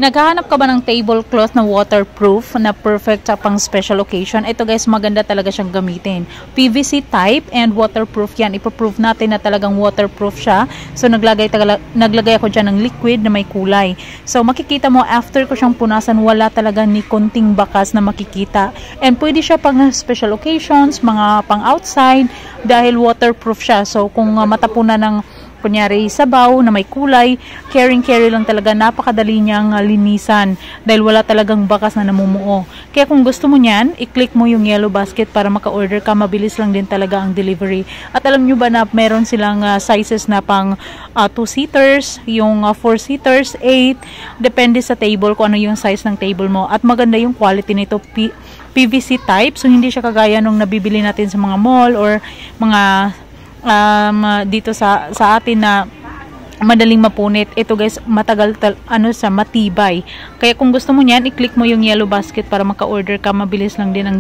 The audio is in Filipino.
Naghahanap ka ba ng tablecloth na waterproof na perfect sa pang special occasion? Ito guys, maganda talaga siyang gamitin. PVC type and waterproof yan. Ipo-prove natin na talagang waterproof siya. So naglagay ako dyan ng liquid na may kulay. So makikita mo after ko siyang punasan, wala talaga ni konting bakas na makikita. And pwede siya pang special occasions, mga pang outside dahil waterproof siya. So kung matapunan ng kunyari sabaw na may kulay, carry lang talaga, napakadali niyang linisan dahil wala talagang bakas na namumuo. Kaya kung gusto mo niyan, i-click mo yung yellow basket para maka-order ka, mabilis lang din talaga ang delivery. At alam nyo ba na meron silang sizes na pang 2-seaters, yung 4-seaters, 8, depende sa table kung ano yung size ng table mo. At maganda yung quality nito, PVC type, so hindi siya kagaya nung nabibili natin sa mga mall or mga dito sa atin na madaling mapunit. Ito guys, matagal matibay. Kaya kung gusto mo niyan, i-click mo yung yellow basket para maka-order ka, mabilis lang din ang